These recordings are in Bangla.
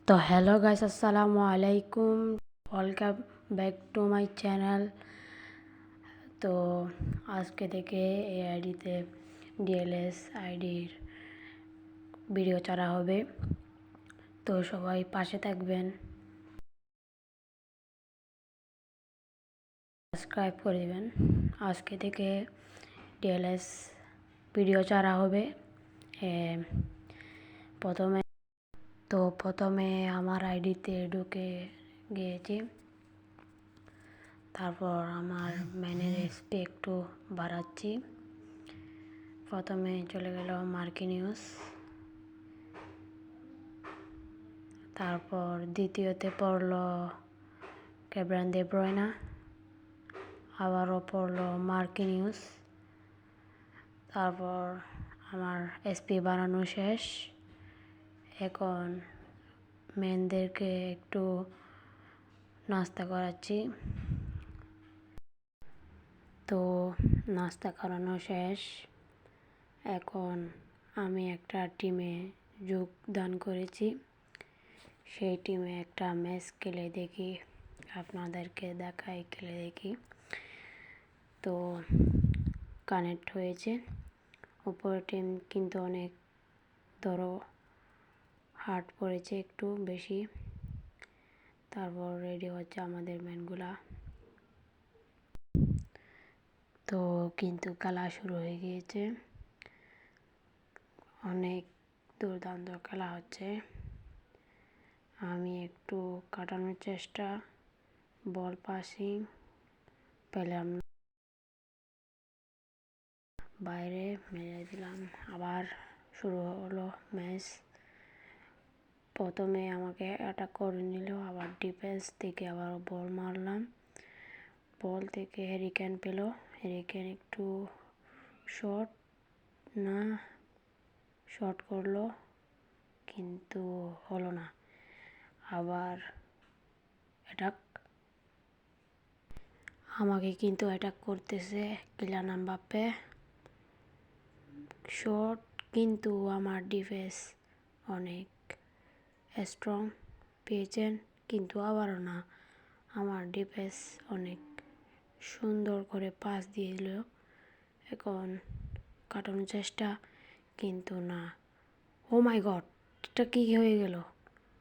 তো হ্যালো গাইস, আসসালামু আলাইকুম, welcome back to my channel. তো আজকে থেকে এই আইডিতে ডিএলএস আইডির ভিডিও ছাড়া হবে, তো সবাই পাশে থাকবেন, সাবস্ক্রাইব করে দিবেন। আজকে থেকে ডিএলএস ভিডিও ছাড়া হবে। প্রথমে আমার আইডিতে ঢুকে গিয়েছি, তারপর আমার ম্যানের এসপি একটু বাড়াচ্ছি। প্রথমে চলে গেল মার্কি নিউজ, তারপর দ্বিতীয়তে পড়লো কেভিন ডি ব্রুইনে, আবারও পড়লো মার্কি নিউজ। তারপর আমার এসপি বানানো শেষ, এখন মেনদেরকে একটু নাস্তা করাচ্ছি। তো নাস্তা করানো শেষ, এখন আমি একটা টিমে যোগদান করেছি। সেই টিমে একটা ম্যাচ খেলে দেখি, আপনাদেরকে দেখাই খেলে দেখি। তো কানেক্ট হয়েছে, উপরের টিম কিন্তু অনেক ধরো হার্ড পড়েছে একটু বেশি। তারপর রেডি হচ্ছে আমাদের ম্যানগুলা। তো কিন্তু খেলা শুরু হয়ে গিয়েছে, অনেক দুর্দান্ত খেলা হচ্ছে। আমি একটু কাটানোর চেষ্টা, বল পাসিং পেলাম না, বাইরে মেরে দিলাম। আবার শুরু হলো ম্যাচ। প্রথমে আমাকে অ্যাটাক করে নিল, আবার ডিফেন্স থেকে আবার বল মারলাম। বল থেকে হ্যারিকেন পেল, হ্যারিকেন একটু শর্ট করলো, কিন্তু হলো না। আবার অ্যাটাক, আমাকে কিন্তু অ্যাটাক করতেছে কিলিয়ান এমবাপ্পে। শর্ট, কিন্তু আমার ডিফেন্স অনেক স্ট্রং পেয়েছেন, কিন্তু আবারও না। আমার ডিফেন্স অনেক সুন্দর করে পাস দিয়ে দিল। এখন কাটানোর চেষ্টা, কিন্তু না। ও মাই গড, এটা কী হয়ে গেল?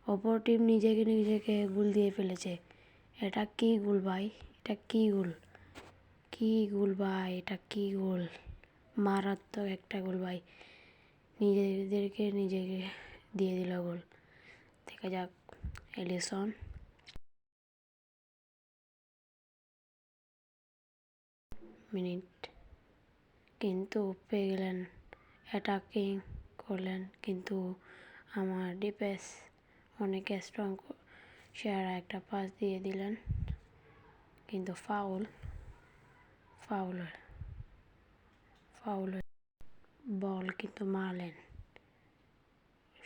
অপর টিম নিজেকে গোল দিয়ে ফেলেছে। এটা কি গোল ভাই? এটা কি গোল? ভাই? এটা কি গোল? মারাত্মক একটা গোল ভাই, নিজেকে দিয়ে দিল গোল। দেখা যাক এলিসন, মিনিট কিন্তু পেয়ে গেলেন, অ্যাটাকিং করলেন, কিন্তু আমার ডিফেন্স অনেক স্ট্রং, সেরা একটা পাস দিয়ে দিলেন, কিন্তু ফাউল বল কিন্তু মারলেন,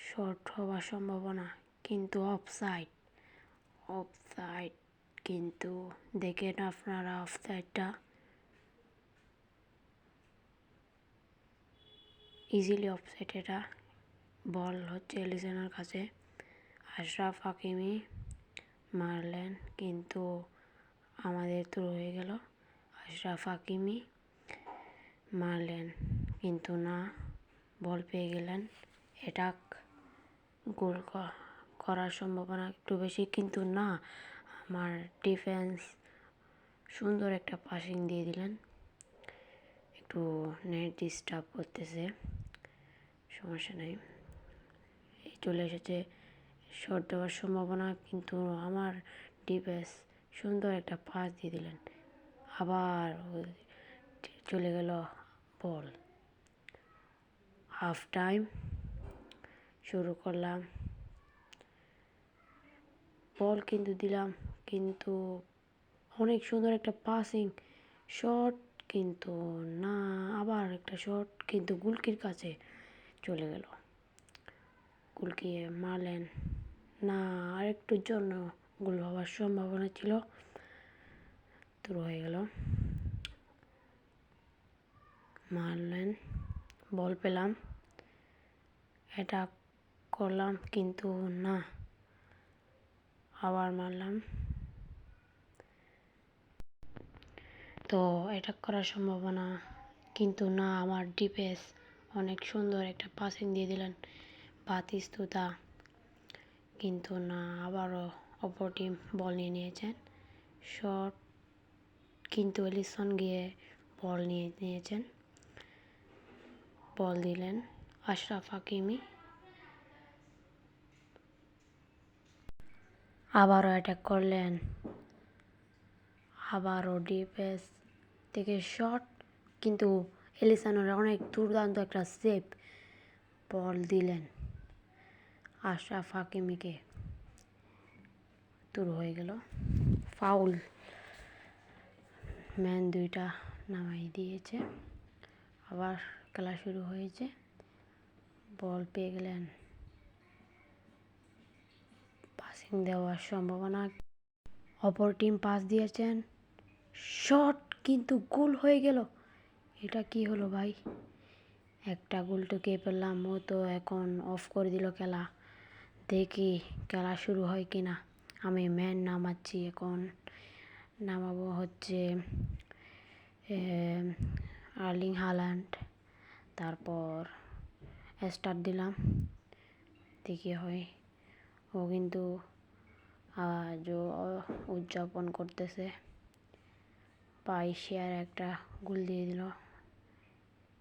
শর্ট হওয়ার সম্ভাবনা, কিন্তু অফসাইড। কিন্তু দেখেন আপনারা অফসাইডটা, ইজিলি অফসাইড। এটা বল হচ্ছে এলিসনের কাছে, আশরাফ হাকিমি মারলেন, কিন্তু আমাদের তো রয়ে গেল। আশরাফ হাকিমি মারলেন, কিন্তু না, বল পেয়ে গেলেন। অ্যাটাক, গোল করার সম্ভাবনা একটু বেশি, কিন্তু না। আমার ডিফেন্স সুন্দর একটা পাসিং দিয়ে দিলেন। একটু নেট ডিস্টার্ব করতেছে, সমস্যা নেই, চলে এসেছে শট দেওয়ার সম্ভাবনা, কিন্তু আমার ডিফেন্স সুন্দর একটা পাস দিয়ে দিলেন। আবার চলে গেল বল। হাফ টাইম শুরু করলাম, বল কিন্তু দিলাম, কিন্তু অনেক সুন্দর একটা পাসিং, শট, কিন্তু না। আবার একটা শট, কিন্তু গোলকির কাছে চলে গেল, গোলকি মারলেন না। আরেকটুর জন্য গোল হওয়ার সম্ভাবনা ছিল, তো হয়ে গেল। মারলেন, বল পেলাম, অ্যাটাক করলাম, কিন্তু না। আবার মারলাম। তো অ্যাটাক করার সম্ভাবনা, কিন্তু না, আমার ডিফেন্স অনেক সুন্দর একটা পাসিং দিয়ে দিলেন বাতিস্তুতা, কিন্তু না, আবারও অপর টিম বল নিয়ে নিয়েছেন। শট, কিন্তু এলিসন গিয়ে বল নিয়ে নিয়েছেন, বল দিলেন আশরাফ হাকিমি। আবারও অ্যাটাক করলেন, আবারও ডিফেন্স থেকে শট, কিন্তু এলিসনের অনেক দুর্দান্ত একটা সেভ, বল দিলেন আশরাফ হাকিমিকে, দূর হয়ে গেল, ফাউল। ম্যান দুইটা নামাই দিয়েছে, আবার খেলা শুরু হয়েছে। বল পেয়ে গেলেন, পাসিং দেওয়ার সম্ভাবনা, অপর টিম পাস দিয়েছেন, শট, কিন্তু গোল হয়ে গেল। এটা কি হলো ভাই? একটা গোল তো কে পেলাম, ও তো এখন অফ করে দিল খেলা। দেখি খেলা শুরু হয় কিনা। আমি ম্যান নামাচ্ছি, এখন নামাবো হচ্ছে আর্লিং হাল্যান্ড, তারপর স্টার্ট দিলাম, দেখি হয়। ও কিন্তু আজ উদযাপন করতেছে, 22 একটা গোল দিয়ে দিল,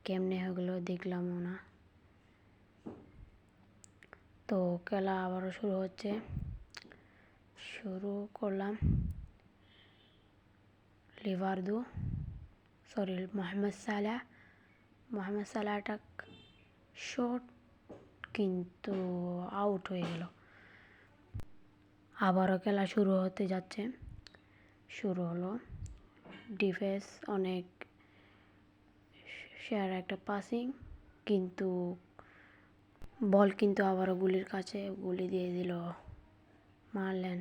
কেমনে হয়ে গেলো দেখলামও না। তো খেলা আবারও শুরু হচ্ছে, শুরু করলাম। মোহাম্মদ সালাহ অ্যাটাক, শট, কিন্তু আউট হয়ে গেল। আবারও খেলা শুরু হতে যাচ্ছে, শুরু হলো। ডিফেন্স অনেক সেরা একটা পাসিং, কিন্তু বল কিন্তু আবারও গুলির কাছে, গুলি দিয়ে দিল, মারলেন।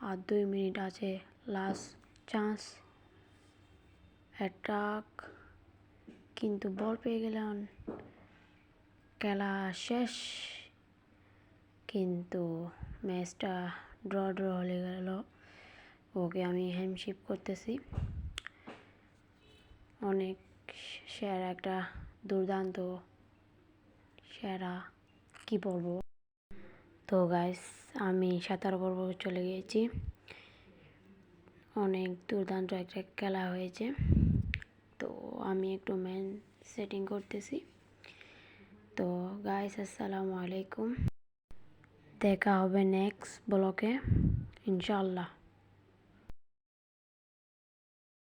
আর 2 মিনিট আছে, লাস্ট চান্স, অ্যাটাক, কিন্তু বল পেয়ে গেলেন, খেলা শেষ, কিন্তু ম্যাচটা ড্র হয়ে গেল। ওকে আমি হ্যান্ডশিপ করতেছি, অনেক সেরা একটা দুর্দান্ত সেরা, কি বলবো। তো গাইস, আমি 17 পর্ব চলে গিয়েছি, অনেক দুর্দান্ত একটা খেলা হয়েছে। তো আমি একটু ম্যান সেটিং করতেছি। তো গাইস, আসসালামু আলাইকুম, দেখা হবে নেক্সট ব্লগে ইনশাআল্লাহ।